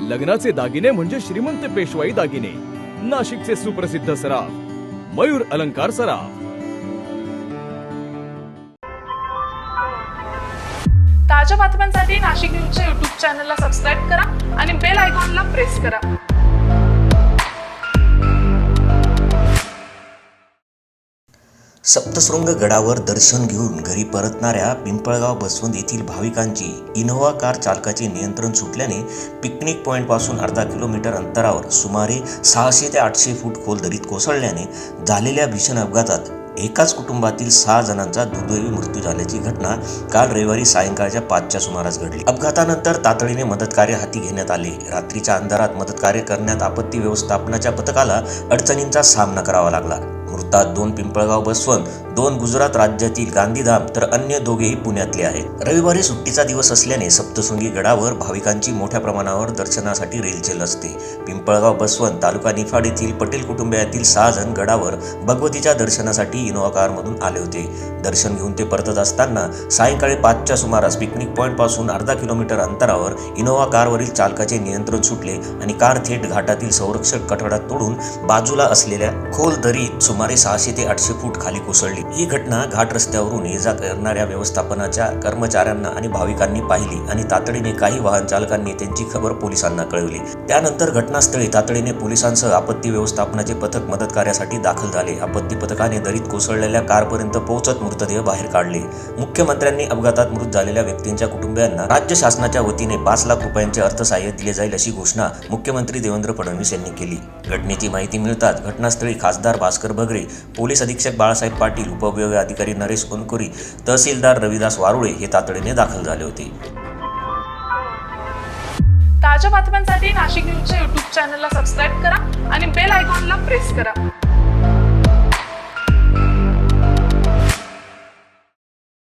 लग्नाचे दागिने म्हणजे श्रीमंत पेशवाई दागिने, नाशिकचे सुप्रसिद्ध सराफ, मयूर अलंकार सराफ। ताज्या बातम्यांसाठी नाशिक न्यूजच्या YouTube चॅनलला सबस्क्राईब करा आणि बेल आयकॉनला प्रेस करा। सप्तशृंग गडावर दर्शन घेऊन घरी परतणाऱ्या पिंपळगाव बसवंत येथील भाविकांची इनोव्हा कार चालकाचे नियंत्रण सुटल्याने पिकनिक पॉईंटपासून अर्धा किलोमीटर अंतरावर सुमारे 600 ते 800 फूट खोल दरीत कोसळल्याने झालेल्या भीषण अपघातात एकाच कुटुंबातील 6 जणांचा दुर्दैवी मृत्यू झाल्याची घटना काल रविवारी सायंकाळच्या 5च्या सुमारास घडली। अपघातानंतर तातडीने मदतकार्य हाती घेण्यात आले। रात्रीच्या अंधारात मदतकार्य करण्यात आपत्ती व्यवस्थापनाच्या पथकाला अडचणींचा सामना करावा लागला। मृतात 2 पिंपळगाव बसवंत, 2 गुजरात राज्यातील गांधीधाम तर अन्य दोघेही पुण्यातले आहेत। रविवारी सुट्टीचा दिवस असल्याने सप्तशृंगी गडावर भाविकांची मोठ्या प्रमाणावर दर्शनासाठी रेलचेल असते। पिंपळगाव बसवंत तालुका निफाड येथील पटेल कुटुंबियातील 6 जण गडावर भगवतीच्या दर्शनासाठी इनोव्हा कारमधून आले होते। दर्शन घेऊन ते परतत असताना सायंकाळी 5च्या सुमारास पिकनिक पॉईंटपासून अर्धा किलोमीटर अंतरावर इनोव्हा कारवरील चालकाचे नियंत्रण सुटले आणि कार थेट घाटातील संरक्षक कठड्यात तोडून बाजूला असलेल्या खोल दरीत सुमारे 600 ते 800 फूट खाली कोसळली। ही घटना घाट रस्त्यावरून ये जा करणाऱ्या व्यवस्थापनाच्या कर्मचाऱ्यांना आणि भाविकांनी पाहिली आणि तातडीने काही वाहन चालकांनी त्यांची खबर पोलिसांना कळवली। त्यानंतर घटनास्थळी तातडीने पोलिसांसह आपत्ती व्यवस्थापनाचे पथक मदत कार्यासाठी दाखल झाले। आपत्ती पथकाने दरीत कोसळलेल्या कारपर्यंत पोहोचत मृतदेह बाहेर काढले। मुख्यमंत्र्यांनी अपघातात मृत झालेल्या व्यक्तींच्या कुटुंबियांना राज्य शासनाच्या वतीने 5 लाख रुपयांचे अर्थसहाय्य दिले जाईल अशी घोषणा मुख्यमंत्री देवेंद्र फडणवीस यांनी केली। घटनेची माहिती मिळताच घटनास्थळी खासदार भास्कर बगरे, पोलीस अधीक्षक बाळासाहेब पाटील, उपविभागीय अधिकारी नरेश कोनकोरी, तहसीलदार रविदास वारुळे हे तातडीने दाखल झाले होते। ताज्या बातम्यांसाठी नाशिक न्यूजच्या YouTube चॅनलला सबस्क्राईब करा आणि बेल आयकॉनला प्रेस करा।